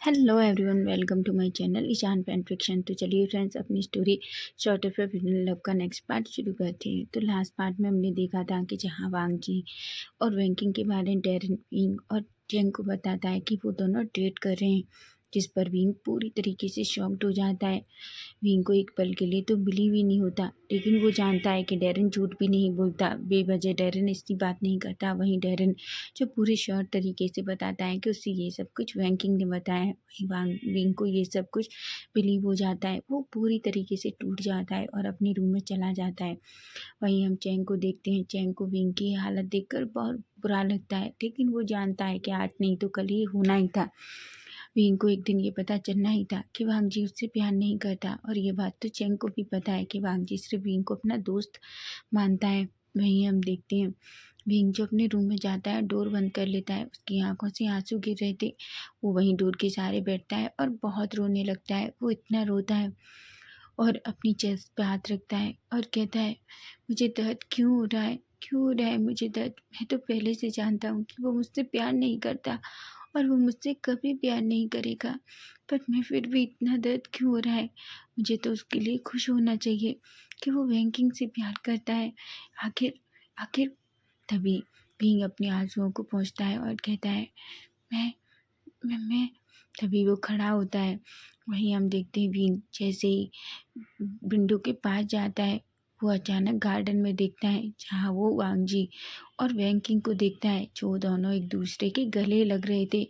Hello everyone, welcome to my channel Ishan fan fiction. तो चलिए friends, अपनी स्टोरी शॉर्ट ऑफ लव का next part शुरू करते हैं। तो लास्ट पार्ट में हमने देखा था कि जहाँ वांग जी और वैंकिंग के बारे में डैरेन विंग और चेंग को बताता है कि वो दोनों डेट कर रहे हैं, जिस पर विंग पूरी तरीके से शॉक्ड हो जाता है। विंग को एक पल के लिए तो बिलीव ही नहीं होता, लेकिन वो जानता है कि डैरेन झूठ भी नहीं बोलता। बेवजह डैरेन इसकी बात नहीं करता। वहीं डैरेन जो पूरे शॉर्ट तरीके से बताता है कि उससे ये सब कुछ वैंकिंग ने बताया है, वहीं विंग को ये सब कुछ बिलीव हो जाता है। वो पूरी तरीके से टूट जाता है और अपने रूम में चला जाता है। वहीं हम चैंग को देखते हैं। चैंग को विंग की हालत देखकर बहुत बुरा लगता है, लेकिन वो जानता है कि आज नहीं तो कल ही होना ही था। विंग को एक दिन ये पता चलना ही था कि वांग जी उससे प्यार नहीं करता, और ये बात तो चैंग को भी पता है कि वांग जी सिर्फ विंग को अपना दोस्त मानता है। वहीं हम देखते हैं विंग जो अपने रूम में जाता है, डोर बंद कर लेता है। उसकी आंखों से आंसू गिर रहे थे। वो वहीं डोर के सहारे बैठता है और बहुत रोने लगता है। वो इतना रोता है और अपनी चेस्ट पे हाथ रखता है और कहता है, मुझे दर्द क्यों हो रहा है, क्यों हो रहा है मुझे दर्द। मैं तो पहले से जानता हूँ कि वो मुझसे प्यार नहीं करता और वो मुझसे कभी प्यार नहीं करेगा, पर मैं फिर भी इतना दर्द क्यों हो रहा है। मुझे तो उसके लिए खुश होना चाहिए कि वो वैंकिंग से प्यार करता है। आखिर आखिर तभी भींग अपने आंसुओं को पोंछता है और कहता है, मैं मैं तभी वो खड़ा होता है। वहीं हम देखते हैं भींग जैसे ही विंडो के पास जाता है, वो अचानक गार्डन में देखता है जहाँ वो वांग जी और वैंकिंग को देखता है, जो दोनों एक दूसरे के गले लग रहे थे।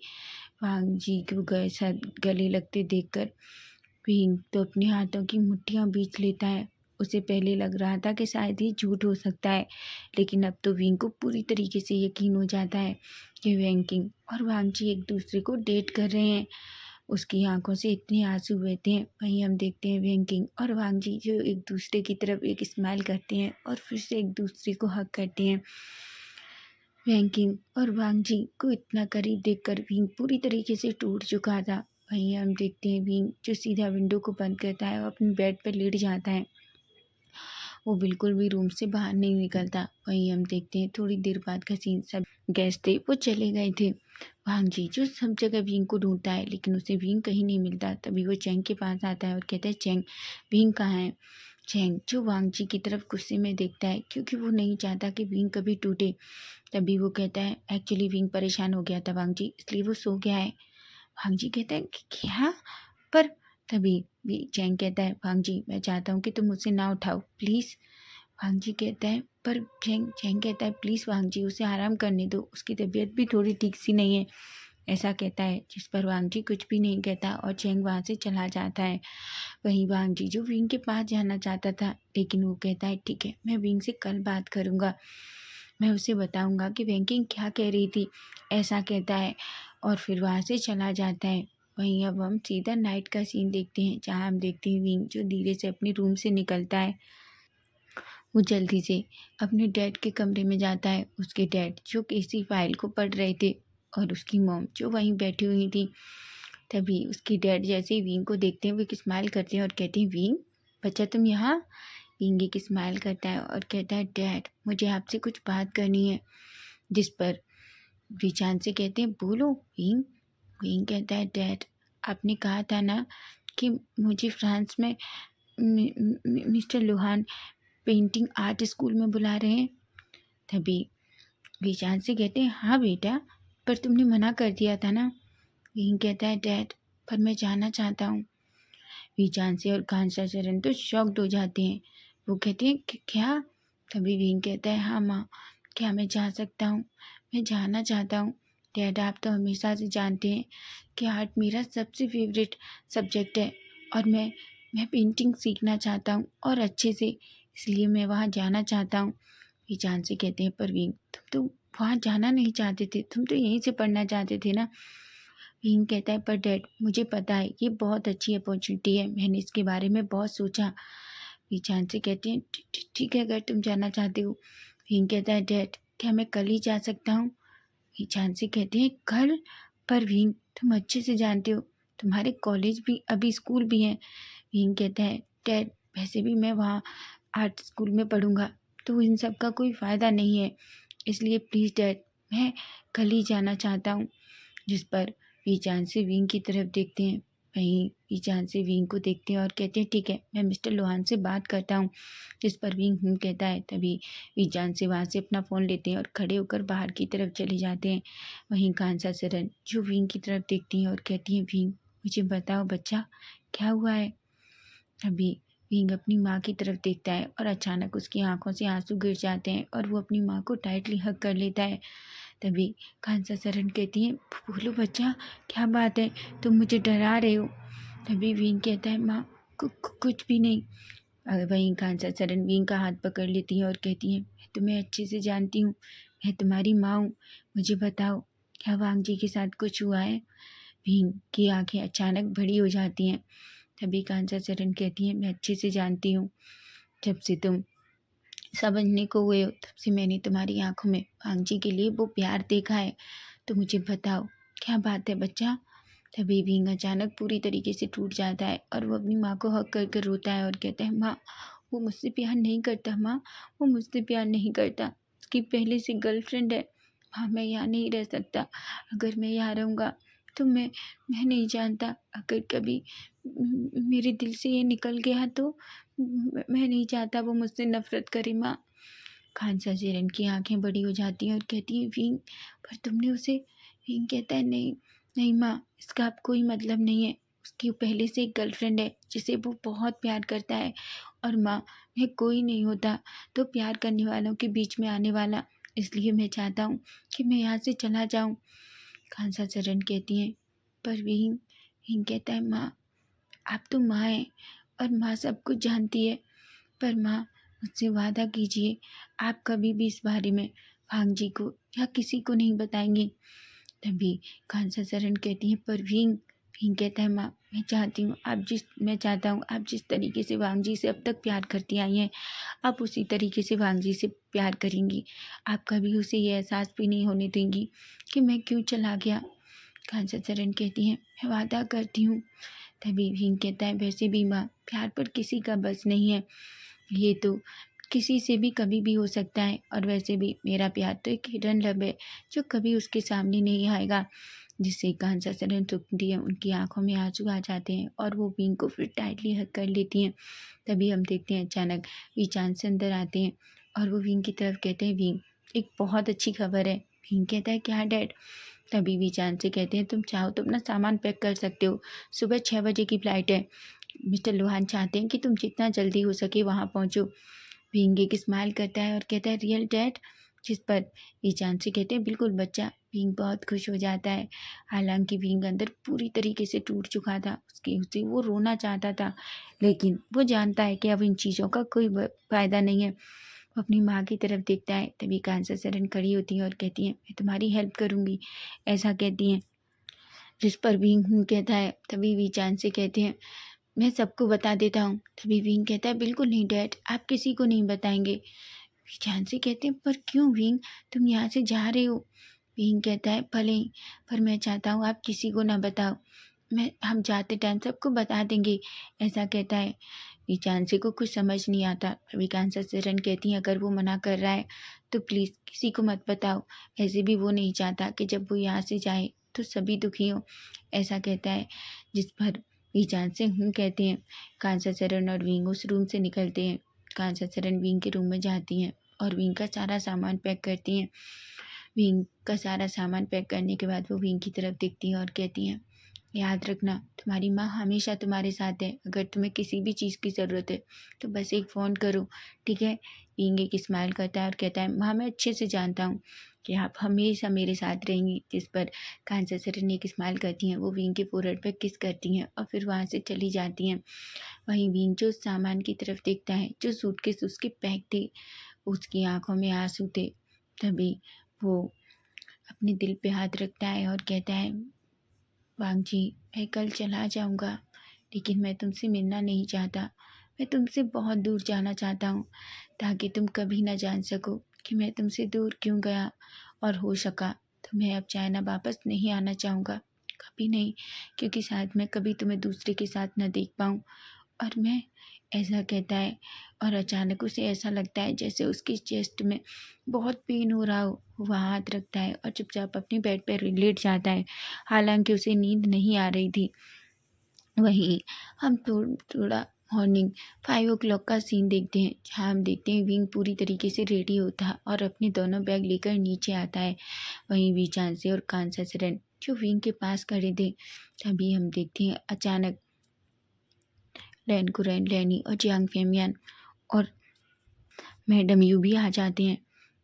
वांग जी को गले लगते देखकर भींग तो अपने हाथों की मुट्ठियाँ बीच लेता है। उसे पहले लग रहा था कि शायद ये झूठ हो सकता है, लेकिन अब तो विंग को पूरी तरीके से यकीन हो जाता है कि वैंकिंग और वांग जी एक दूसरे को डेट कर रहे हैं। उसकी आंखों से इतने आंसू बहते हैं। वहीं हम देखते हैं वैंकिंग और वांग जी जो एक दूसरे की तरफ एक स्माइल करते हैं और फिर से एक दूसरे को हग करते हैं। वैंकिंग और वांग जी को इतना करीब देखकर विंग पूरी तरीके से टूट चुका था। वहीं हम देखते हैं विंग जो सीधा विंडो को बंद करता है और अपने बेड पर लेट जाता है। वो बिल्कुल भी रूम से बाहर नहीं निकलता। वहीं हम देखते हैं थोड़ी देर बाद का सीन, सब गेस्ट थे वो चले गए थे। वांग जी जो सब जगह विंग को ढूंढता है, लेकिन उसे विंग कहीं नहीं मिलता। तभी वो चैंग के पास आता है और कहता है, चैंग विंग कहाँ है। चैंग जो वांग जी की तरफ गुस्से में देखता है, क्योंकि वो नहीं चाहता कि विंग कभी टूटे। तभी वो कहता है, एक्चुअली विंग परेशान हो गया था वांग जी, इसलिए वो सो गया है। वांग जी कहता है कि क्या, पर तभी भी चैंग कहता है, वांग जी मैं चाहता हूँ कि तुम मुझसे ना उठाओ प्लीज़। वांग जी कहता है, पर चैंग चैंग कहता है, प्लीज़ वांग जी उसे आराम करने दो, उसकी तबीयत भी थोड़ी ठीक सी नहीं है, ऐसा कहता है। जिस पर वांग जी कुछ भी नहीं कहता और चैंग वहाँ से चला जाता है। वहीं वांग जी जो विंग के पास जाना चाहता था, लेकिन वो कहता है, ठीक है मैं विंग से कल बात करूँगा, मैं उसे बताऊँगा कि वैंकिंग क्या कह रही थी, ऐसा कहता है और फिर वहाँ से चला जाता है। वहीं अब हम सीधा नाइट का सीन देखते हैं, जहाँ हम देखते हैं विंग जो धीरे से अपने रूम से निकलता है। वो जल्दी से अपने डैड के कमरे में जाता है। उसके डैड जो किसी फाइल को पढ़ रहे थे और उसकी मॉम जो वहीं बैठी हुई थी। तभी उसकी डैड जैसे ही विंग को देखते हैं, वो एक स्माइल करते हैं और कहते हैं, विंग बच्चा तुम यहाँ। विंग एक स्माइल करता है और कहता है, डैड मुझे आपसे कुछ बात करनी है। जिस पर विचान से कहते हैं, बोलो विंग। विंग कहता है, डैड आपने कहा था ना कि मुझे फ्रांस में mister Lohan painting art school में बुला रहे हैं। तभी विशान से कहते हैं, हाँ बेटा, पर तुमने मना कर दिया था ना। विंग कहता है, डैड पर मैं जाना चाहता हूँ। विचान से और कांसा चरण तो शॉक्ड हो जाते हैं। वो कहते हैं, क्या। तभी विंग कहता है, हाँ माँ, क्या मैं जा सकता हूँ, मैं जाना चाहता हूँ। डैड आप तो हमेशा से जानते हैं कि आर्ट मेरा सबसे फेवरेट सब्जेक्ट है और मैं पेंटिंग सीखना चाहता हूँ और अच्छे से, इसलिए मैं वहाँ जाना चाहता हूँ। विचान से कहते हैं, पर विंग तुम तो वहाँ जाना नहीं चाहते थे, तुम तो यहीं से पढ़ना चाहते थे ना। विंग कहता है, पर डैड मुझे पता है ये बहुत अच्छी अपॉर्चुनिटी है, मैंने इसके बारे में बहुत सोचा। विचान से कहते हैं, ठीक है अगर तुम जाना चाहते हो। विंग कहता है, डैड क्या मैं कल ही जा सकता हूँ। विचान से कहते हैं, कल। पर विंग तुम अच्छे से जानते हो तुम्हारे कॉलेज भी अभी स्कूल भी हैं। विंग कहता है, डैड वैसे भी मैं वहाँ आर्ट स्कूल में पढ़ूंगा, तो इन सब का कोई फ़ायदा नहीं है, इसलिए प्लीज़ डैड मैं कल ही जाना चाहता हूँ। जिस पर ईजान से विंग की तरफ देखते हैं। वहीं ईजान से विंग को देखते हैं और कहते हैं ठीक है, मैं मिस्टर लोहान से बात करता हूँ। जिस पर विंग कहता है। तभी ईजान से वहाँ से अपना फ़ोन लेते हैं और खड़े होकर बाहर की तरफ चले जाते हैं। वहीं कांसा सरन जो विंग की तरफ देखती हैं और कहती हैं, विंग मुझे बताओ बच्चा, क्या हुआ है? अभी विंग अपनी माँ की तरफ देखता है और अचानक उसकी आंखों से आंसू गिर जाते हैं और वो अपनी माँ को टाइटली हग कर लेता है। तभी कांसा सरन कहती है, बोलो बच्चा, क्या बात है, तुम मुझे डरा रहे हो? तभी विंग कहता है, माँ कुछ भी नहीं। वहीं कांसा सरन विंग का हाथ पकड़ लेती है और कहती है, मैं तुम्हें अच्छे से जानती हूँ, मैं तुम्हारी माँ हूँ, मुझे बताओ क्या वांग जी के साथ कुछ हुआ है? विंग की आंखें अचानक बड़ी हो जाती हैं। तभी कांसा सरन कहती है, मैं अच्छे से जानती हूँ, जब से तुम समझने को हुए हो तब से मैंने तुम्हारी आंखों में वांग जी के लिए वो प्यार देखा है, तो मुझे बताओ क्या बात है बच्चा? तभी विंग अचानक पूरी तरीके से टूट जाता है और वो अपनी माँ को हक कर कर रोता है और कहता है, माँ वो मुझसे प्यार नहीं करता, माँ वो मुझसे प्यार नहीं करता, उसकी पहले से गर्लफ्रेंड है। हाँ, मैं यहाँ नहीं रह सकता, अगर मैं यहाँ रहूँगा तो मैं नहीं जानता, अगर कभी मेरे दिल से ये निकल गया तो मैं नहीं चाहता वो मुझसे नफ़रत करे, माँ। खानसा जेरन की आंखें बड़ी हो जाती हैं और कहती है, विंग पर तुमने उसे? विंग कहता है, नहीं नहीं माँ, इसका अब कोई मतलब नहीं है, उसकी पहले से एक गर्लफ्रेंड है जिसे वो बहुत प्यार करता है। और माँ, मैं कोई नहीं होता तो प्यार करने वालों के बीच में आने वाला, इसलिए मैं चाहता हूँ कि मैं यहाँ से चला जाऊँ। खानसा चरण कहती हैं, पर विंग विंग कहता है, माँ आप तो माँ हैं और माँ सब कुछ जानती है, पर माँ मुझसे वादा कीजिए, आप कभी भी इस बारे में भांग जी को या किसी को नहीं बताएंगे। तभी खानसा सरन कहती है, पर विंग विंग कहता है, माँ मैं चाहता हूँ आप जिस तरीके से वांग जी से अब तक प्यार करती आई हैं, आप उसी तरीके से वांग जी से प्यार करेंगी। आप कभी उसे ये एहसास भी नहीं होने देंगी कि मैं क्यों चला गया। खानसा सरन कहती हैं, मैं वादा करती हूँ। तभी विंग कहता है, वैसे भी माँ, प्यार पर किसी का बस नहीं है, ये तो किसी से भी कभी भी हो सकता है, और वैसे भी मेरा प्यार तो एक हिडन लव है जो कभी उसके सामने नहीं आएगा। जिससे कांसा सरन सुनती है, उनकी आंखों में आंसू आ जाते हैं और वो विंग को फिर टाइटली हग कर लेती हैं। तभी हम देखते हैं अचानक वीचान से अंदर आते हैं और वो विंग की तरफ कहते हैं, विंग एक बहुत अच्छी खबर है। विंग कहता है, क्या डैड? तभी वीचान से कहते हैं, तुम चाहो तो अपना सामान पैक कर सकते हो, सुबह 6 बजे की फ़्लाइट है। मिस्टर लोहान चाहते हैं कि तुम जितना जल्दी हो सके वहाँ पहुँचो। विंग एक स्माइल करता है और कहता है, रियल डैड? जिस पर ईचान से कहते हैं, बिल्कुल बच्चा। विंग बहुत खुश हो जाता है। हालांकि विंग अंदर पूरी तरीके से टूट चुका था, उसके उसे वो रोना चाहता था, लेकिन वो जानता है कि अब इन चीज़ों का कोई फ़ायदा नहीं है। वो अपनी माँ की तरफ देखता है। तभी कांसा सरन खड़ी होती है और कहती है, मैं तुम्हारी हेल्प करूँगी, ऐसा कहती हैं। जिस पर विंग कहता है। तभी वीचान से कहते हैं, मैं सबको बता देता हूँ। तभी विंग कहता है, बिल्कुल नहीं डैड, आप किसी को नहीं बताएंगे। झांसी कहते हैं, पर क्यों विंग, तुम यहाँ से जा रहे हो? विंग कहता है, भले ही, पर मैं चाहता हूँ आप किसी को ना बताओ, हम जाते टाइम सबको बता देंगे, ऐसा कहता है। झांसी को कुछ समझ नहीं आता। विकांसा सरन कहती हैं, अगर वो मना कर रहा है तो प्लीज़ किसी को मत बताओ, ऐसे भी वो नहीं चाहता कि जब वो यहाँ से जाए तो सभी दुखी हों, ऐसा कहता है। जिस पर वीचान से कहते हैं। कांसा सरन और विंग उस रूम से निकलते हैं। कांसा सरन विंग के रूम में जाती हैं और विंग का सारा सामान पैक करती हैं। विंग का सारा सामान पैक करने के बाद वो विंग की तरफ देखती हैं और कहती हैं, याद रखना, तुम्हारी माँ हमेशा तुम्हारे साथ है, अगर तुम्हें किसी भी चीज़ की ज़रूरत है तो बस एक फ़ोन करो, ठीक है? विंग एक स्माइल करता है और कहता है, माँ मैं अच्छे से जानता हूँ कि आप हमेशा मेरे साथ रहेंगी। जिस पर कांसा सरन एक स्माइल करती हैं, वो विंग के फोrehead पर किस करती हैं और फिर वहाँ से चली जाती हैं। वहीं विंग जो सामान की तरफ देखता है, जो सूटकेस उसके पैक थे, उसकी आंखों में आंसू थे। तभी वो अपने दिल पे हाथ रखता है और कहता है, वांग जी, मैं कल चला जाऊंगा, लेकिन मैं तुमसे मिलना नहीं चाहता। मैं तुमसे बहुत दूर जाना चाहता हूँ, ताकि तुम कभी ना जान सको कि मैं तुमसे दूर क्यों गया, और हो सका तो मैं अब चाइना वापस नहीं आना चाहूँगा, कभी नहीं, क्योंकि शायद मैं कभी तुम्हें दूसरे के साथ न देख पाऊँ। और मैं, ऐसा कहता है, और अचानक उसे ऐसा लगता है जैसे उसकी चेस्ट में बहुत पेन हो रहा हो वो वहाँ हाथ रखता है और चुपचाप अपने बेड पर लेट जाता है, हालांकि उसे नींद नहीं आ रही थी। वहीं हम थोड़ा मॉर्निंग 5 o'clock का सीन देखते हैं, जहाँ हम देखते हैं विंग पूरी तरीके से रेडी होता है और अपने दोनों बैग लेकर नीचे आता है। वहीं वीचांसे और कांसा सरन जो विंग के पास खड़े थे, तभी हम देखते हैं अचानक लैन कुरैन, लैनी और जियांग फेमियान और मैडम यू भी आ जाते हैं।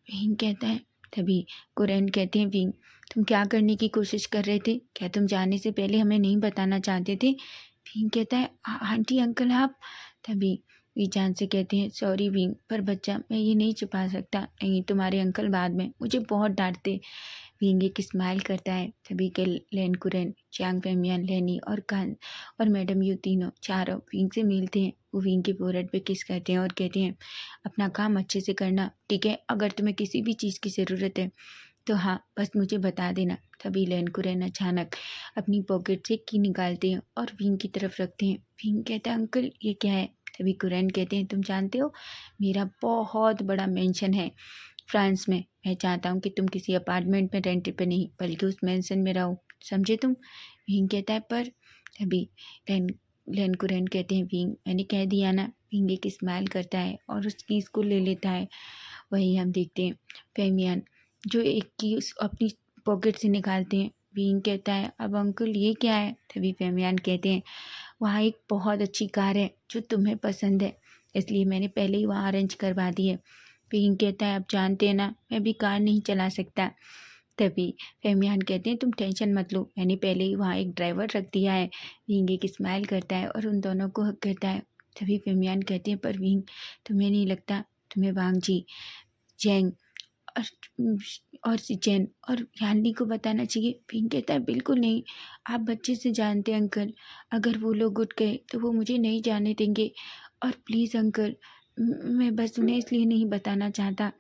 विंग कहता है, तभी कुरैन कहते हैं, विंग तुम क्या करने की कोशिश कर रहे थे? क्या तुम जाने से पहले हमें नहीं बताना चाहते थे? विंग कहता है, आंटी अंकल आप। तभी वीचान से कहते हैं, सॉरी विंग, पर बच्चा मैं ये नहीं छुपा सकता, नहीं तुम्हारे अंकल बाद में मुझे बहुत डांटते। विंग एक स्माइल करता है। तभी के लैन कुरैन, चांग फेमियान, लैनी और कान और मैडम यू तीनों चारों विंग से मिलते हैं। वो विंग के फोrehead पे किस करते हैं और कहते हैं, अपना काम अच्छे से करना, ठीक है? अगर तुम्हें किसी भी चीज़ की ज़रूरत है तो हाँ, बस मुझे बता देना। तभी लैन कुरैन अचानक अपनी पॉकेट से की निकालते हैं और विंग की तरफ रखते हैं। विंग कहता है, अंकल ये क्या है? तभी कुरैन कहते हैं, तुम जानते हो मेरा बहुत बड़ा मेंशन है फ्रांस में। मैं चाहता हूँ कि तुम किसी अपार्टमेंट में रेंट पे नहीं बल्कि उस मेंशन में रहो, समझे तुम? विंग कहता है, पर तभी लैन लैन कुरैन कहते हैं, विंग मैंने कह दिया ना। विंग एक स्माइल करता है और उस कीज़ को ले लेता है। वहीं हम देखते हैं फेमियान जो एक की अपनी पॉकेट से निकालते हैं। विंग कहता है, अब अंकल ये क्या है? तभी फेमियान कहते हैं, वहाँ एक बहुत अच्छी कार है जो तुम्हें पसंद है, इसलिए मैंने पहले ही वहाँ अरेंज करवा दी है। विंग कहता है, अब जानते हैं ना मैं भी कार नहीं चला सकता। तभी फेमियान कहते हैं, तुम टेंशन मत लो, मैंने पहले ही वहाँ एक ड्राइवर रख दिया है। विंग एक स्माइल करता है और उन दोनों को हक करता है। तभी फेमियान कहते हैं, पर विंग तुम्हें नहीं लगता तुम्हें वांग जी, जैंग और सिचेन और यान्नी को बताना चाहिए? विंग कहता है, बिल्कुल नहीं, आप बच्चे से जानते हैं अंकल, अगर वो लोग उठ गए तो वो मुझे नहीं जाने देंगे। और प्लीज़ अंकल, मैं बस उन्हें इसलिए नहीं बताना चाहता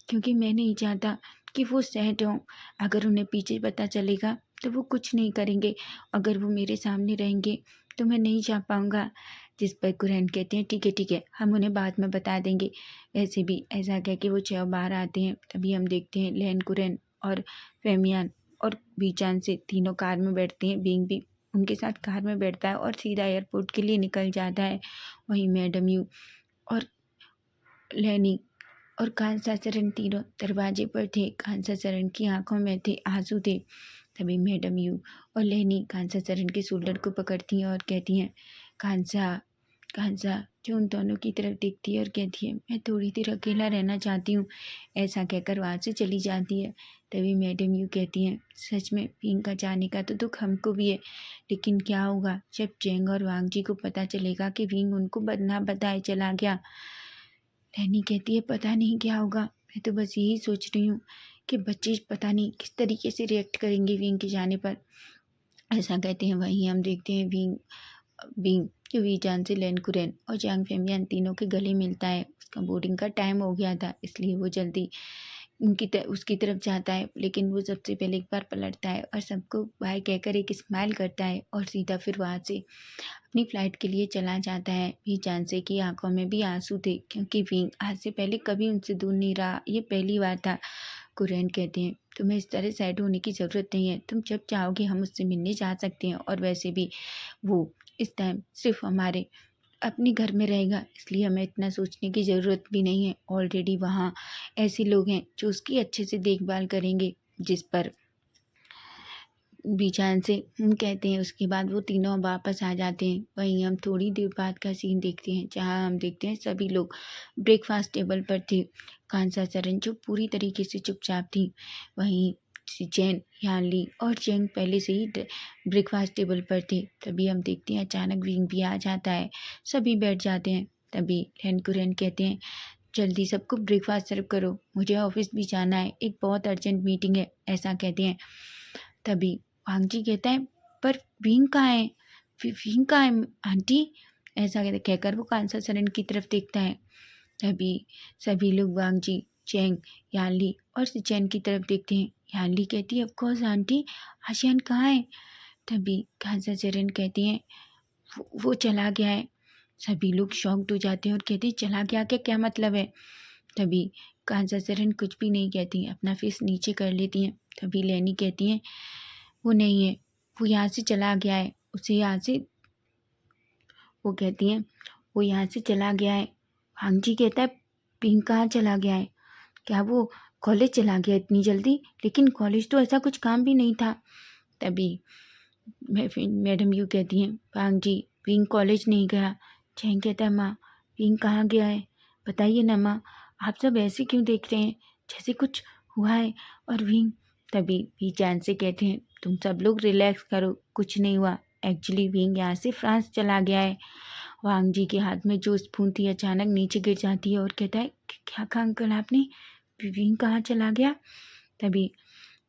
क्योंकि मैं नहीं चाहता कि वो सैड हों। अगर उन्हें पीछे पता चलेगा तो वो कुछ नहीं करेंगे, अगर वो मेरे सामने रहेंगे तो मैं नहीं जा पाऊँगा। जिस पर कुरैन कहते हैं, ठीक है, हम उन्हें बाद में बता देंगे। वैसे भी ऐसा कह के वो चारों बाहर आते हैं। तभी हम देखते हैं लैन कुरैन और फेमियान और बीचान से तीनों कार में बैठते हैं। बीइंग भी उनके साथ कार में बैठता है और सीधा एयरपोर्ट के लिए निकल जाता है। वहीं मैडम यू और लैनी और कांसा चरण तीनों दरवाजे पर थे। कांसा चरण की आंखों में थे आंसू थे। तभी मैडम यू और लैनी कांसा चरण के शोल्डर को पकड़ती हैं और कहती हैं, कांसा कांसा, जो उन दोनों की तरफ देखती है और कहती है, मैं थोड़ी देर अकेला रहना चाहती हूँ। ऐसा कहकर वहाँ से चली जाती है। तभी मैडम यू कहती हैं, सच में पिंक का जाने का तो दुख हमको भी है, लेकिन क्या होगा जब चेंग और वांग जी को पता चलेगा कि विंग उनको बदना बताए चला गया? लैनी कहती है, पता नहीं क्या होगा, मैं तो बस यही सोच रही हूँ कि बच्चे पता नहीं किस तरीके से रिएक्ट करेंगे विंग के जाने पर। ऐसा कहते हैं। वहीं हम देखते हैं विंग विंग जो वीजान से लैन कुरैन और जांग फेमियान तीनों के गले मिलता है। उसका बोर्डिंग का टाइम हो गया था, इसलिए वो जल्दी उसकी तरफ जाता है, लेकिन वो सबसे पहले एक बार पलटता है और सबको बाय कहकर एक स्माइल करता है और सीधा फिर वहाँ से अपनी फ़्लाइट के लिए चला जाता है। वीजान से की आंखों में भी आंसू थे क्योंकि विंग आज से पहले कभी उनसे दूर नहीं रहा, ये पहली बार था। कुरैन कहते हैं, तुम्हें इस तरह सैड होने की ज़रूरत नहीं है, तुम जब चाहोगे हम उससे मिलने जा सकते हैं, और वैसे भी वो इस टाइम सिर्फ हमारे अपने घर में रहेगा, इसलिए हमें इतना सोचने की ज़रूरत भी नहीं है। ऑलरेडी वहाँ ऐसे लोग हैं जो उसकी अच्छे से देखभाल करेंगे। जिस पर बीजान से हम कहते हैं, उसके बाद वो तीनों वापस आ जाते हैं। वहीं हम थोड़ी देर बाद का सीन देखते हैं, जहाँ हम देखते हैं सभी लोग ब्रेकफास्ट टेबल पर थे। कांसा चरण जो पूरी तरीके से चुपचाप थी, वहीं जैन, यानली और चेंग पहले से ही ब्रेकफास्ट टेबल पर थे। तभी हम देखते हैं अचानक विंग भी आ जाता है, सभी बैठ जाते हैं। तभी लैन कुरैन कहते हैं, जल्दी सबको ब्रेकफास्ट सर्व करो, मुझे ऑफिस भी जाना है, एक बहुत अर्जेंट मीटिंग है, ऐसा कहते हैं। तभी वांग जी कहता है, पर विंग कहाँ है? विंग कहाँ है आंटी? ऐसा कहकर वो कांसा सरन की तरफ देखता है। तभी सभी लोग वांग जी, चैंग, यानली और सिचैन की तरफ देखते हैं। यानली कहती है, ऑफ कोर्स आंटी, आशियान कहाँ है? तभी कांसा सरन कहती हैं, वो चला गया है। सभी लोग शॉक्ड हो जाते हैं और कहते हैं, चला गया क्या? क्या मतलब है? तभी कांसाचरण कुछ भी नहीं कहती, अपना फेस नीचे कर लेती हैं। तभी लेनी कहती हैं वो नहीं है, वो यहाँ से चला गया है, उसे यहाँ से, वो कहती हैं वो यहाँ से चला गया है। भांजी कहता है पिंक कहाँ चला गया है? क्या वो कॉलेज चला गया इतनी जल्दी? लेकिन कॉलेज तो ऐसा कुछ काम भी नहीं था। तभी मैडम यू कहती हैं भांजी पिंक कॉलेज नहीं गया। चैंग कहता है माँ पिंक कहाँ गया है, बताइए ना माँ, आप सब ऐसे क्यों देख रहे हैं जैसे कुछ हुआ है? और विंग तभी भी चैन से कहते हैं तुम सब लोग रिलैक्स करो, कुछ नहीं हुआ। एक्चुअली विंग यहाँ से फ्रांस चला गया है। वांग जी के हाथ में जो स्पून थी अचानक नीचे गिर जाती है और कहता है क्या कहा अंकल आपने, विंग कहाँ चला गया? तभी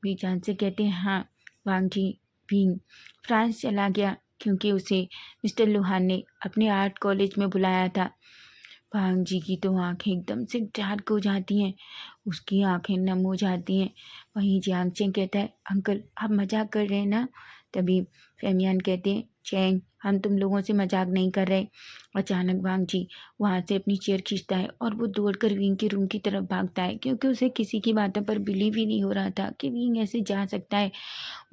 भी जान से कहते हैं हाँ वांग जी, विंग फ्रांस चला गया क्योंकि उसे मिस्टर लोहान ने अपने आर्ट कॉलेज में बुलाया था। भांग जी की तो आंखें एकदम से डार्क हो जाती हैं, उसकी आंखें नम हो जाती हैं। वहीं जियांग चेंग कहता है अंकल आप मजाक कर रहे हैं ना? तभी फेमियान कहते हैं चेंग हम तुम लोगों से मजाक नहीं कर रहे। अचानक वांग जी वहाँ से अपनी चेयर खींचता है और वो दौड़कर विंग के रूम की तरफ भागता है, क्योंकि उसे किसी की बातों पर बिलीव ही नहीं हो रहा था कि विंग ऐसे जा सकता है।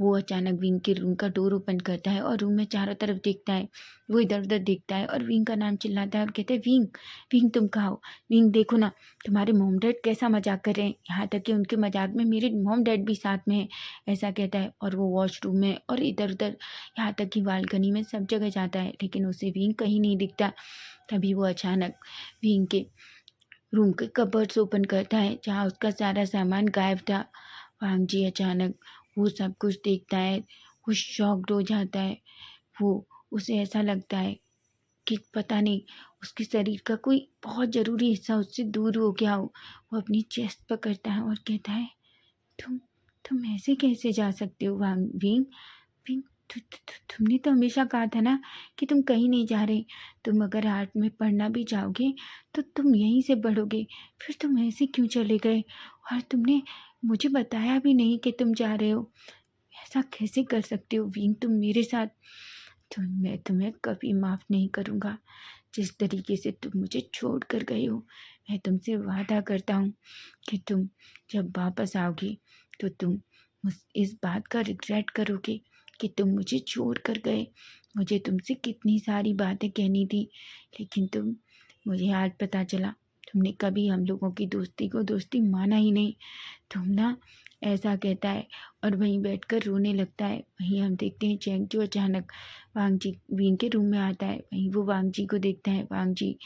वो अचानक विंग के रूम का डोर ओपन करता है और रूम में चारों तरफ देखता है। वो इधर उधर देखता है और विंग का नाम चिल्लाता है और कहते हैं विंग, विंग तुम कहाँ हो? विंग देखो ना तुम्हारे मॉम डैड कैसा मजाक कर रहे हैं, यहाँ तक कि उनके मजाक में मेरे मॉम डैड भी साथ में है। ऐसा कहता है और वो वॉशरूम में और इधर उधर यहाँ तक कि बालकनी में सब जगह जाता है, लेकिन उसे विंग कहीं नहीं दिखता। तभी वो अचानक विंग के रूम के कबर्ड्स ओपन करता है जहाँ उसका सारा सामान गायब था। वांग जी अचानक वो सब कुछ देखता है, वो शॉक्ड हो जाता है। वो उसे ऐसा लगता है कि पता नहीं उसके शरीर का कोई बहुत ज़रूरी हिस्सा उससे दूर हो गया हो। वो अपनी चेस्ट पकड़ता है और कहता है तुम तुम ऐसे कैसे जा सकते हो वांग विंग? विंग तुमने तो हमेशा कहा था ना कि तुम कहीं नहीं जा रहे। तुम अगर आर्ट में पढ़ना भी जाओगे तो तुम यहीं से पढ़ोगे, फिर तुम ऐसे क्यों चले गए? और तुमने मुझे बताया भी नहीं कि तुम जा रहे हो। ऐसा कैसे कर सकते हो विंग तुम मेरे साथ? तो मैं तुम्हें कभी माफ़ नहीं करूँगा। जिस तरीके से तुम मुझे छोड़ कर गए हो, मैं तुमसे वादा करता हूँ कि तुम जब वापस आओगे तो तुम इस बात का रिग्रेट करोगे कि तुम मुझे छोड़ कर गए। मुझे तुमसे कितनी सारी बातें कहनी थी, लेकिन मुझे आज पता चला तुमने कभी हम लोगों की दोस्ती को दोस्ती माना ही नहीं। तुम ना, ऐसा कहता है और वहीं बैठकर रोने लगता है। वहीं हम देखते हैं चैंग जो अचानक वांग जी विंग के रूम में आता है। वहीं वो वांग जी को देखता है, वांग जी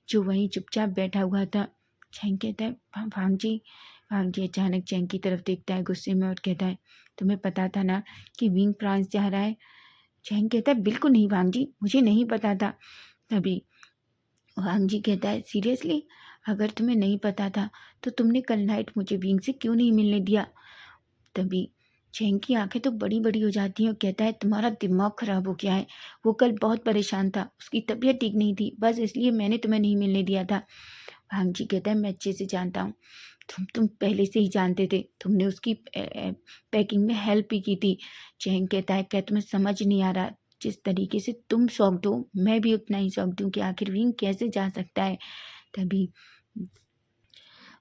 जो वहीं चुपचाप बैठा हुआ था। चैंग कहता है वांग जी। वांग जी अचानक चैंग की तरफ देखता है गुस्से में और कहता है तुम्हें पता था ना कि विंग फ्रांस जा रहा है? चैंग कहता है बिल्कुल नहीं वांग जी, मुझे नहीं पता था। तभी वांग जी कहता है सीरियसली, अगर तुम्हें नहीं पता था तो तुमने कल नाइट मुझे विंग से क्यों नहीं मिलने दिया? तभी चैंग की आंखें तो बड़ी बड़ी हो जाती हैं और कहता है तुम्हारा दिमाग खराब हो गया है। वो कल बहुत परेशान था, उसकी तबीयत ठीक नहीं थी, बस इसलिए मैंने तुम्हें नहीं मिलने दिया था। भांग जी कहता है मैं अच्छे से जानता हूँ, तुम पहले से ही जानते थे, तुमने उसकी पैकिंग में हेल्प भी की थी। चैंग कहता है क्या तुम्हें समझ नहीं आ रहा? जिस तरीके से तुम शॉक्ड हो मैं भी उतना ही शॉक्ड हूँ कि आखिर विंग कैसे जा सकता है। तभी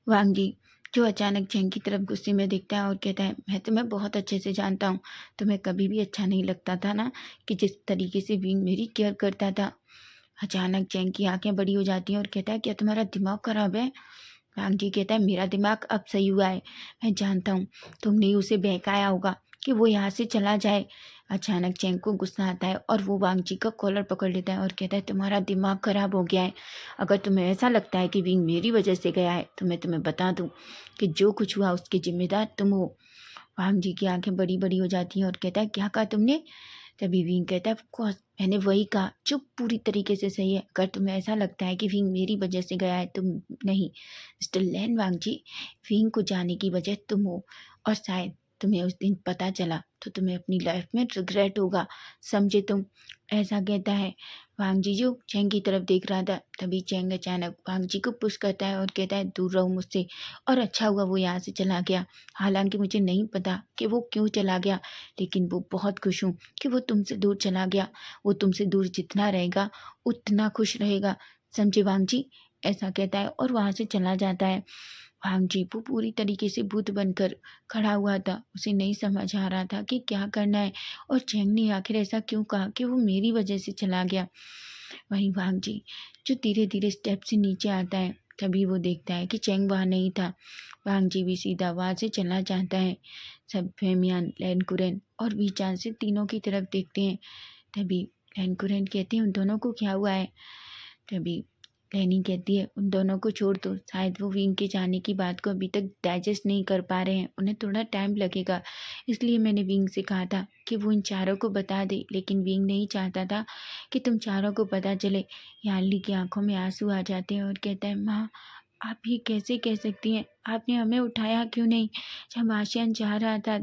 वांग जी जो अचानक चैंग की तरफ गुस्से में देखता है और कहता है मैं तुम्हें बहुत अच्छे से जानता हूँ, तुम्हें कभी भी अच्छा नहीं लगता था ना कि जिस तरीके से विंग मेरी केयर करता था। अचानक चैंग की आंखें बड़ी हो जाती हैं और कहता है क्या तुम्हारा दिमाग खराब है? वांग जी कहता है मेरा दिमाग अब सही हुआ है, मैं जानता हूँ तुमने ही उसे बहकाया होगा कि वो यहाँ से चला जाए। अचानक चैंग को गुस्सा आता है और वो वांग जी का कॉलर पकड़ लेता है और कहता है तुम्हारा दिमाग खराब हो गया है। अगर तुम्हें ऐसा लगता है कि विंग मेरी वजह से गया है तो मैं तुम्हें बता दूँ कि जो कुछ हुआ उसके जिम्मेदार तुम हो। वांग जी की आंखें बड़ी बड़ी हो जाती हैं और कहता है क्या कहा तुमने? तभी विंग कहता है ऑफ कोर्स मैंने वही कहा जो पूरी तरीके से सही है। अगर तुम्हें ऐसा लगता है कि विंग मेरी वजह से गया है तुम नहीं, मिस्टर लैन वांग जी, विंग को जाने की वजह तुम हो और शायद तुम्हें उस दिन पता चला तो तुम्हें अपनी लाइफ में रिग्रेट होगा, समझे तुम? ऐसा कहता है। वांग जी जो चैंग की तरफ देख रहा था, तभी चैंग अचानक वांग जी को पुश करता है और कहता है दूर रहो मुझसे, और अच्छा हुआ वो यहाँ से चला गया। हालांकि मुझे नहीं पता कि वो क्यों चला गया, लेकिन वो बहुत खुश हूँ कि वो तुमसे दूर चला गया। वो तुमसे दूर जितना रहेगा उतना खुश रहेगा, समझे वांग जी? ऐसा कहता है और वहाँ से चला जाता है। वांग जी वो पूरी तरीके से भूत बनकर खड़ा हुआ था। उसे नहीं समझ आ रहा था कि क्या करना है, और चैंग ने आखिर ऐसा क्यों कहा कि वो मेरी वजह से चला गया। वहीं वांग जी जो धीरे धीरे स्टेप से नीचे आता है, तभी वो देखता है कि चैंग वहाँ नहीं था। वांग जी भी सीधा वहाँ से चलना चाहता है। सब फेमियान, लैन कुरेन और वीचान से तीनों की तरफ देखते हैं। तभी लैन कुरेन कहते हैं, उन दोनों को क्या हुआ है। तभी लैनी कहती है, उन दोनों को छोड़ दो, शायद वो विंग के जाने की बात को अभी तक डाइजेस्ट नहीं कर पा रहे हैं, उन्हें थोड़ा टाइम लगेगा। इसलिए मैंने विंग से कहा था कि वो इन चारों को बता दे, लेकिन विंग नहीं चाहता था कि तुम चारों को पता चले। यानली की आंखों में आंसू आ जाते हैं और कहता है, माँ आप ये कैसे कह सकती हैं, आपने हमें उठाया क्यों नहीं जब आशियान जा रहा था।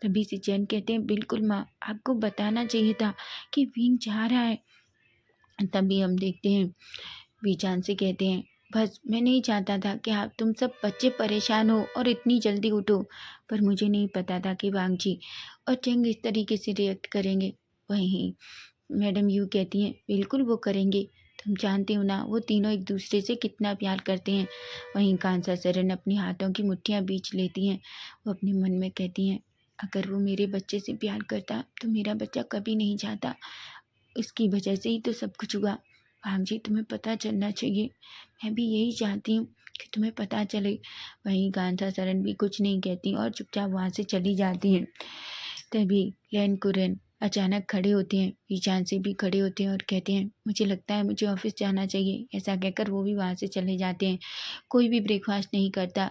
तभी सिचेन कहते हैं, बिल्कुल माँ, आपको बताना चाहिए था कि विंग जा रहा है। तभी हम देखते हैं बीचान से कहते हैं, बस मैं नहीं चाहता था कि आप तुम सब बच्चे परेशान हो और इतनी जल्दी उठो, पर मुझे नहीं पता था कि वांग जी और चेंग इस तरीके से रिएक्ट करेंगे। वहीं मैडम यू कहती हैं, बिल्कुल वो करेंगे, तुम जानते हो ना वो तीनों एक दूसरे से कितना प्यार करते हैं। वहीं कांसा सरन अपनी हाथों की मुट्ठियाँ बीच लेती हैं। वो अपने मन में कहती हैं, अगर वो मेरे बच्चे से प्यार करता तो मेरा बच्चा कभी नहीं जाता, इसकी वजह से ही तो सब कुछ हुआ। भाग जी तुम्हें पता चलना चाहिए, मैं भी यही चाहती हूँ कि तुम्हें पता चले। वहीं कांसा सरन भी कुछ नहीं कहती और चुपचाप वहाँ से चली जाती हैं। तभी लैन कुरन अचानक खड़े होते हैं, ईशान से भी खड़े होते हैं और कहते हैं, मुझे लगता है मुझे ऑफिस जाना चाहिए। ऐसा कहकर वो भी वहाँ से चले जाते हैं। कोई भी ब्रेकफास्ट नहीं करता।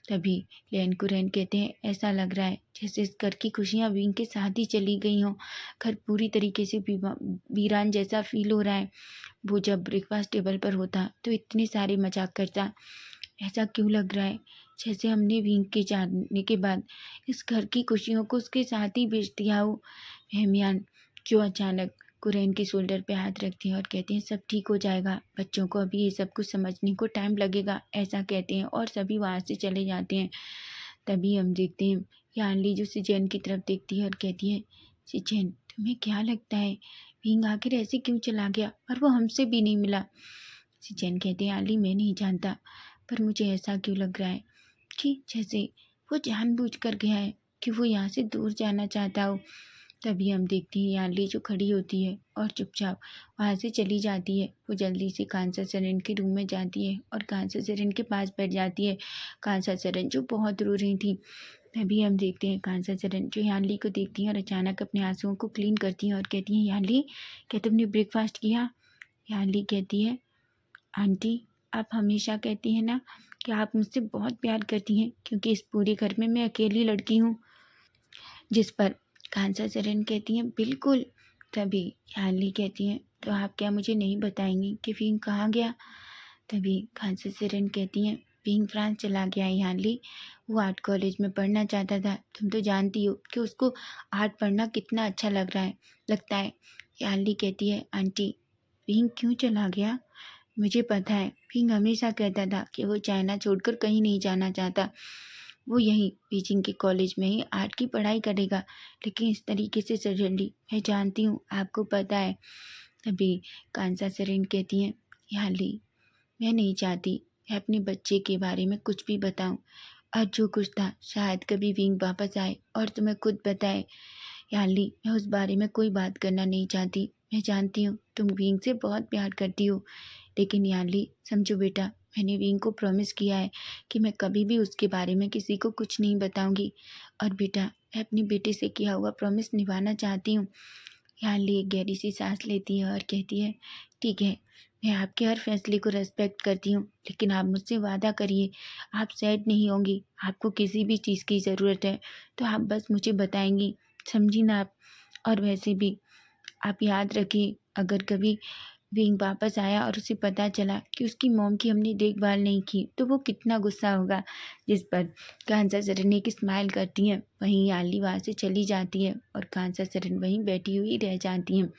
तभी लैन कुरैन कहते हैं, ऐसा लग रहा है जैसे इस घर की खुशियाँ विंग के साथ ही चली गई हों। घर पूरी तरीके से वीरान जैसा फील हो रहा है। वो जब ब्रेकफास्ट टेबल पर होता तो इतने सारे मजाक करता। ऐसा क्यों लग रहा है जैसे हमने विंग के जाने के बाद इस घर की खुशियों को उसके साथ ही बेच दिया हो। मेहमियान जो अचानक कुरैन के शोल्डर पे हाथ रखते हैं और कहते हैं, सब ठीक हो जाएगा, बच्चों को अभी ये सब कुछ समझने को टाइम लगेगा, ऐसा कहते हैं और सभी वहाँ से चले जाते हैं। तभी हम देखते हैं यानली जो सिचेन की तरफ देखती है और कहती है, सिचेन तुम्हें क्या लगता है विंग आखिर ऐसे क्यों चला गया और वो हमसे भी नहीं मिला। सिचेन कहते हैं, यानली मैं नहीं जानता, पर मुझे ऐसा क्यों लग रहा है कि जैसे वो जानबूझकर गया है, कि वो यहाँ से दूर जाना चाहता हो। तभी हम देखते हैं यानली जो खड़ी होती है और चुपचाप वहाँ से चली जाती है। वो जल्दी से कांसा सरन के रूम में जाती है और कांसा सरन के पास बैठ जाती है। कांसा सरन जो बहुत रो रही थी। तभी हम देखते हैं कांसा सरन जो यानली को देखती हैं और अचानक अपने आंसुओं को क्लीन करती हैं और कहती हैं, यानली क्या तुमने ब्रेकफास्ट किया। यानली कहती है, आंटी आप हमेशा कहती हैं ना कि आप मुझसे बहुत प्यार करती हैं, क्योंकि इस पूरे घर में मैं अकेली लड़की हूँ। जिस पर कांसा सरन कहती हैं, बिल्कुल। तभी यानली कहती हैं, तो आप क्या मुझे नहीं बताएंगी कि विंग कहाँ गया। तभी कांसा सरन कहती हैं, विंग फ्रांस चला गया है यानली, वो आर्ट कॉलेज में पढ़ना चाहता था। तुम तो जानती हो कि उसको आर्ट पढ़ना कितना अच्छा लगता है। यानली कहती है, आंटी विंग क्यों चला गया। मुझे पता है, विंग हमेशा कहता था कि वो चाइना छोड़कर कहीं नहीं जाना चाहता, वो यहीं बीजिंग के कॉलेज में ही आर्ट की पढ़ाई करेगा, लेकिन इस तरीके से सडनली मैं जानती हूँ, आपको पता है। तभी कांसा सरन कहती हैं, यानली मैं नहीं चाहती मैं अपने बच्चे के बारे में कुछ भी बताऊं, और जो कुछ था शायद कभी विंग वापस आए और तुम्हें खुद बताए। यानली मैं उस बारे में कोई बात करना नहीं चाहती। मैं जानती हूँ तुम विंग से बहुत प्यार करती हो, लेकिन यानली समझो बेटा, मैंने विंग को प्रॉमिस किया है कि मैं कभी भी उसके बारे में किसी को कुछ नहीं बताऊंगी, और बेटा मैं अपने बेटे से किया हुआ प्रॉमिस निभाना चाहती हूँ। यानली एक गहरी सी सांस लेती है और कहती है, ठीक है, मैं आपके हर फैसले को रेस्पेक्ट करती हूँ, लेकिन आप मुझसे वादा करिए आप सैड नहीं होंगी। आपको किसी भी चीज़ की ज़रूरत है तो आप बस मुझे बताएंगी, समझी ना आप। और वैसे भी आप याद रखिए, अगर कभी विंग वापस आया और उसे पता चला कि उसकी मॉम की हमने देखभाल नहीं की तो वो कितना गुस्सा होगा। जिस पर कांसा सरन एक स्माइल करती हैं। वहीं यानली वहाँ से चली जाती है और कांसा सरन वहीं बैठी हुई रह जाती हैं।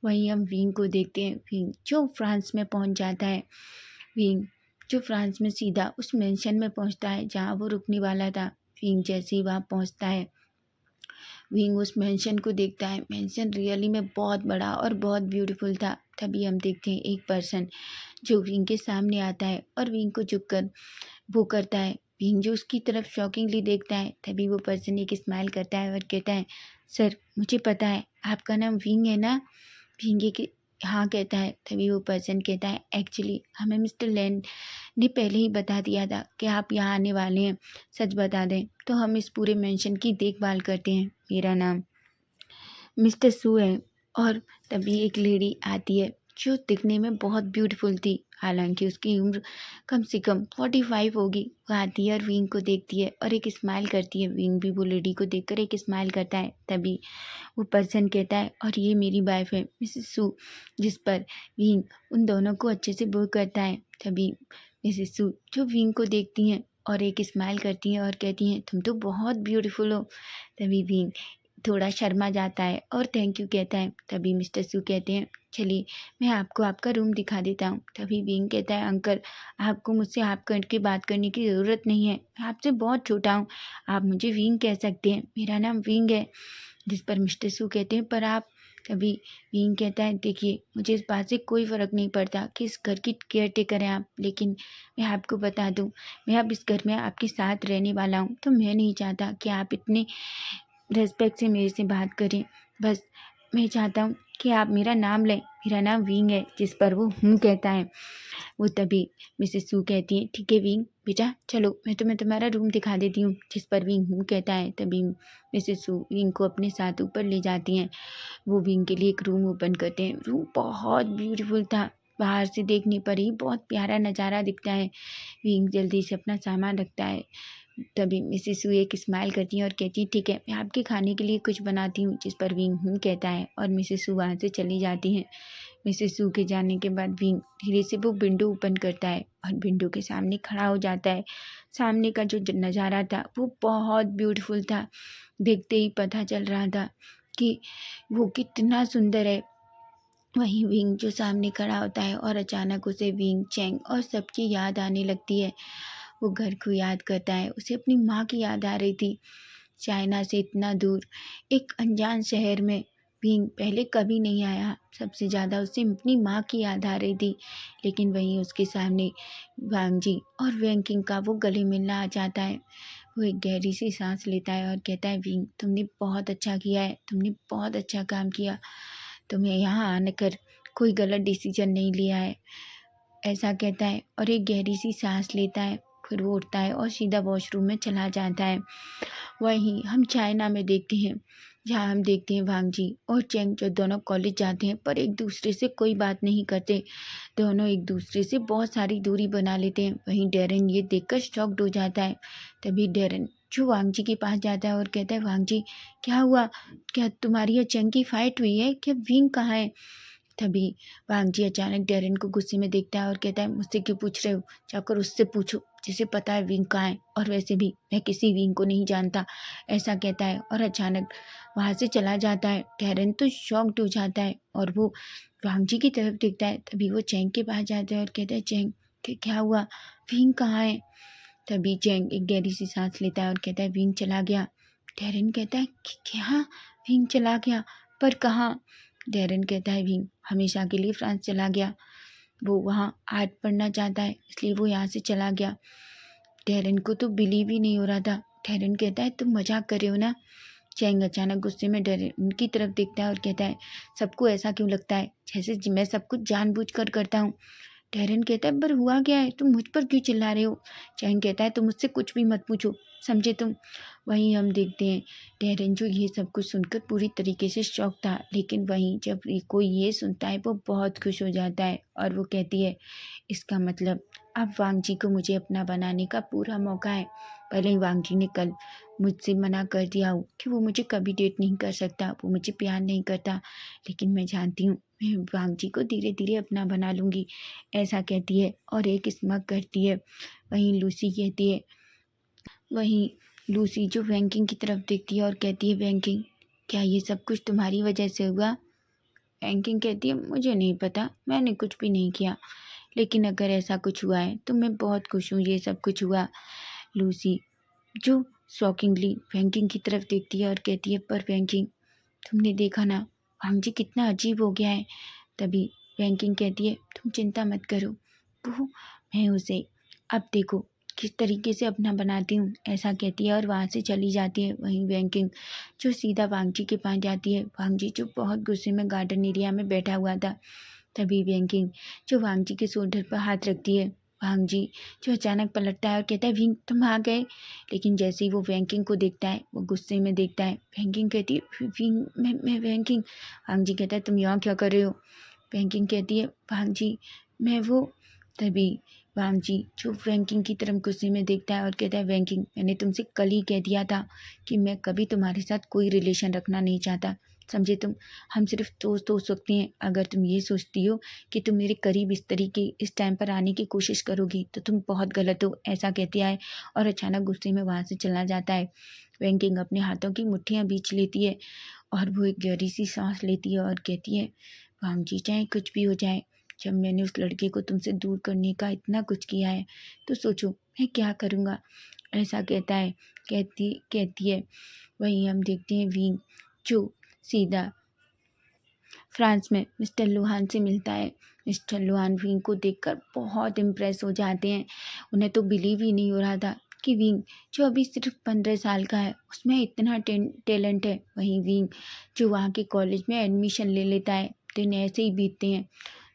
वहीं हम विंग को देखते हैं, विंग जो फ्रांस में पहुँच जाता है। विंग जो फ्रांस में सीधा उस मेंशन में पहुँचता है जहाँ वो रुकने वाला था। विंग जैसे ही वहाँ पहुँचता है, विंग उस मेंशन को देखता है। मेंशन रियली में बहुत बड़ा और बहुत ब्यूटीफुल था। तभी हम देखते हैं एक पर्सन जो विंग के सामने आता है और विंग को झुककर वो करता है। विंग जो उसकी तरफ शॉकिंगली देखता है, तभी वो पर्सन एक स्माइल करता है और कहता है, सर मुझे पता है आपका नाम विंग है ना। विंग एक हाँ कहता है। तभी वो पर्सन कहता है, एक्चुअली हमें मिस्टर लैंड ने पहले ही बता दिया था कि आप यहाँ आने वाले हैं। सच बता दें तो हम इस पूरे मेंशन की देखभाल करते हैं। मेरा नाम मिस्टर सू है। और तभी एक लेडी आती है जो दिखने में बहुत ब्यूटीफुल थी, हालांकि उसकी उम्र कम से कम 45 होगी। वो आती है और विंग को देखती है और एक स्माइल करती है। विंग भी वो लेडी को देखकर एक स्माइल करता है। तभी वो पर्सन कहता है, और ये मेरी वाइफ है मिसेस सू, जिस पर विंग उन दोनों को अच्छे से वो करता है। तभी मिसेस सू जो विंग को देखती हैं और एक स्माइल करती हैं और कहती हैं, तुम तो बहुत ब्यूटीफुल हो। तभी विंग थोड़ा शर्मा जाता है और थैंक यू कहता है। तभी मिस्टर सू कहते हैं, चलिए मैं आपको आपका रूम दिखा देता हूँ। तभी विंग कहता है, अंकल आपको मुझसे आप करके बात करने की ज़रूरत नहीं है, मैं आपसे बहुत छोटा हूँ, आप मुझे विंग कह सकते हैं, मेरा नाम विंग है। जिस पर मिस्टर सू कहते हैं, पर आप। तभी विंग कहता है, देखिए मुझे इस बात से कोई फ़र्क नहीं पड़ता कि इस घर की केयर टेकर हैं आप, लेकिन मैं आपको बता दूं, मैं अब इस घर में आपके साथ रहने वाला हूं, तो मैं नहीं चाहता कि आप इतने रेस्पेक्ट से मेरे से बात करें। बस मैं चाहता हूँ कि आप मेरा नाम लें, मेरा नाम विंग है। जिस पर वो कहता है। वो तभी मिसेस सू कहती है, ठीक है विंग बेटा चलो मैं तुम्हें तुम्हारा रूम दिखा देती हूँ। जिस पर विंग कहता है। तभी मिसेस सू विंग को अपने साथ ऊपर ले जाती हैं। वो विंग के लिए एक रूम ओपन करते हैं। रूम बहुत ब्यूटीफुल था, बाहर से देखने पर ही बहुत प्यारा नज़ारा दिखता है। विंग जल्दी से अपना सामान रखता है। तभी मिसेस सू एक स्माइल करती हैं और कहती है, ठीक है मैं आपके खाने के लिए कुछ बनाती हूँ। जिस पर विंग कहता है और मिसेस सू वहाँ से चली जाती हैं। मिसेस सू के जाने के बाद विंग धीरे से वो विंडो ओपन करता है और विंडो के सामने खड़ा हो जाता है। सामने का जो नज़ारा था वो बहुत ब्यूटीफुल था। देखते ही पता चल रहा था कि वो कितना सुंदर है। वहीं विंग जो सामने खड़ा होता है और अचानक उसे विंग, चैंग और सबकी याद आने लगती है। वो घर को याद करता है, उसे अपनी माँ की याद आ रही थी। चाइना से इतना दूर एक अनजान शहर में विंग पहले कभी नहीं आया। सबसे ज़्यादा उसे अपनी माँ की याद आ रही थी। लेकिन वहीं उसके सामने वांग जी और वैंकिंग का वो गले मिलना आ जाता है। वो एक गहरी सी सांस लेता है और कहता है, विंग तुमने बहुत अच्छा किया है, तुमने बहुत अच्छा काम किया, तुम्हें यहाँ आकर कोई गलत डिसीजन नहीं लिया है, ऐसा कहता है और एक गहरी सी सांस लेता है। फिर वो उठता है और सीधा वॉशरूम में चला जाता है। वहीं हम चाइना में देखते हैं, जहाँ हम देखते हैं वांग जी और चेंग जो दोनों कॉलेज जाते हैं पर एक दूसरे से कोई बात नहीं करते। दोनों एक दूसरे से बहुत सारी दूरी बना लेते हैं। वहीं डेरन ये देखकर शॉक्ड हो जाता है। तभी डेरन जो वांग जी के पास जाता है और कहता है, वांग जी क्या हुआ, क्या तुम्हारी और चेंग की फाइट हुई है, क्या विंग कहाँ है। तभी वांग जी अचानक डेरन को गुस्से में देखता है और कहता है, मुझसे क्यों पूछ रहे हो, जाकर उससे पूछो जिसे पता है विंग कहाँ है, और वैसे भी मैं किसी विंग को नहीं जानता, ऐसा कहता है और अचानक वहाँ से चला जाता है। डेरन तो शॉक्ड हो जाता है और वो वांग जी की तरफ देखता है। तभी वो चैंग के पास जाता है और कहता है, चैंग क्या हुआ, विंग कहाँ है। तभी चैंग एक गहरी सी सांस लेता है और कहता है, विंग चला गया। डेरन कहता है, क्या विंग चला गया, पर कहाँ। डेरन कहता है, विंग हमेशा के लिए फ्रांस चला गया, वो वहाँ आर्ट पढ़ना चाहता है, इसलिए वो यहाँ से चला गया। डेरन को तो बिलीव ही नहीं हो रहा था। डेरन कहता है, तुम मजाक कर रहे हो ना। चैंग अचानक गुस्से में डेरन की तरफ देखता है और कहता है, सबको ऐसा क्यों लगता है जैसे मैं सब कुछ जानबूझकर करता हूँ। डेरन कहता है, पर हुआ क्या है, तुम मुझ पर क्यों चिल्ला रहे हो। चैंग कहता है, तुम मुझसे कुछ भी मत पूछो, समझे तुम। वहीं हम देखते हैं डेरन जो ये सब कुछ सुनकर पूरी तरीके से शॉक था, लेकिन वहीं जब कोई ये सुनता है वो बहुत खुश हो जाता है और वो कहती है, इसका मतलब अब वांग जी को मुझे अपना बनाने का पूरा मौका है। भले ही वांग जी ने कल मुझसे मना कर दिया हो कि वो मुझे कभी डेट नहीं कर सकता, वो मुझे प्यार नहीं करता, लेकिन मैं जानती हूँ मैं वांग जी को धीरे धीरे अपना बना लूँगी, ऐसा कहती है और एक स्मग करती है। वहीं लूसी कहती है, वहीं लूसी जो वैंकिंग की तरफ देखती है और कहती है, वैंकिंग क्या ये सब कुछ तुम्हारी वजह से हुआ। वैंकिंग कहती है, मुझे नहीं पता, मैंने कुछ भी नहीं किया, लेकिन अगर ऐसा कुछ हुआ है तो मैं बहुत खुश हूँ ये सब कुछ हुआ। लूसी जो शॉकिंगली वैंकिंग की तरफ देखती है और कहती है, पर वैंकिंग तुमने देखा ना वांग जी कितना अजीब हो गया है। तभी वैंकिंग कहती है, तुम चिंता मत करो, वो मैं उसे अब देखो किस तरीके से अपना बनाती हूँ, ऐसा कहती है और वहाँ से चली जाती है। वहीं वेंकिंग जो सीधा वांगजी के पास जाती है। वांगजी जो बहुत गुस्से में गार्डन एरिया में बैठा हुआ था। तभी वेंकिंग जो वांगजी के शोल्डर पर हाथ रखती है। वांगजी जो अचानक पलटता है और कहता है, विंग तुम आ गए। लेकिन जैसे ही वो वेंकिंग को देखता है, वो गुस्से में देखता है। वेंकिंग कहती है, विंग मैं वेंकिंग। वांगजी कहता है, तुम यहाँ क्या कर रहे हो। वेंकिंग कहती है, वांगजी मैं वो। तभी वांगजी जो वेंकिंग की तरफ गुस्से में देखता है और कहता है, वेंकिंग मैंने तुमसे कल ही कह दिया था कि मैं कभी तुम्हारे साथ कोई रिलेशन रखना नहीं चाहता, समझे तुम। हम सिर्फ दोस्त हो सकते हैं। अगर तुम ये सोचती हो कि तुम मेरे करीब इस तरीके इस टाइम पर आने की कोशिश करोगी तो तुम बहुत गलत हो, ऐसा कहती है और अचानक गुस्से में वहाँ से चला जाता है। वेंकिंग अपने हाथों की मुट्ठियाँ बींच लेती है और वो एक गहरी सी सांस लेती है और कहती है, वांगजी चाहे कुछ भी हो जाए, जब मैंने उस लड़के को तुमसे दूर करने का इतना कुछ किया है तो सोचो मैं क्या करूँगा, ऐसा कहता है। कहती है। वहीं हम देखते हैं विंग जो सीधा फ्रांस में मिस्टर लुहान से मिलता है। मिस्टर लुहान विंग को देखकर बहुत इम्प्रेस हो जाते हैं। उन्हें तो बिलीव ही नहीं हो रहा था कि विंग जो अभी सिर्फ 15 साल का है उसमें इतना टैलेंट है। वहीं विंग जो वहाँ के कॉलेज में एडमिशन ले लेता है। दिन ऐसे ही बीतते हैं।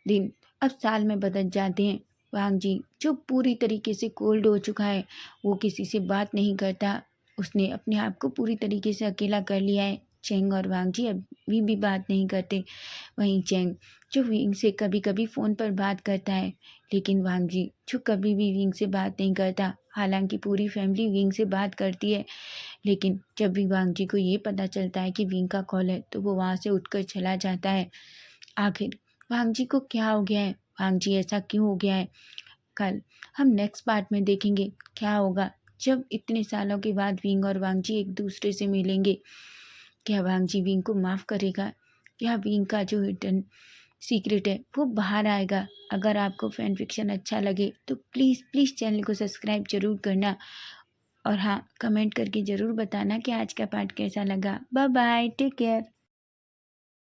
दिन अब साल में बदल जाते हैं। वांगजी जो पूरी तरीके से कोल्ड हो चुका है, वो किसी से बात नहीं करता। उसने अपने आप को पूरी तरीके से अकेला कर लिया है। चेंग और वांगजी अभी भी बात नहीं करते। वहीं चेंग जो विंग से कभी कभी फ़ोन पर बात करता है, लेकिन वांगजी जो कभी भी विंग से बात नहीं करता। हालांकि पूरी फैमिली विंग से बात करती है, लेकिन जब भी वांगजी को ये पता चलता है कि विंग का कॉल है तो वो वहाँ से उठकर चला जाता है। आखिर वांगजी को क्या हो गया है, वांगजी ऐसा क्यों हो गया है, कल हम नेक्स्ट पार्ट में देखेंगे क्या होगा जब इतने सालों के बाद विंग और वांगजी एक दूसरे से मिलेंगे। क्या वांगजी विंग को माफ़ करेगा या विंग का जो हिडन सीक्रेट है वो बाहर आएगा। अगर आपको फैन फिक्शन अच्छा लगे तो प्लीज़ प्लीज़ चैनल को सब्सक्राइब जरूर करना और हाँ, कमेंट करके ज़रूर बताना कि आज का पार्ट कैसा लगा। Bye bye, take care.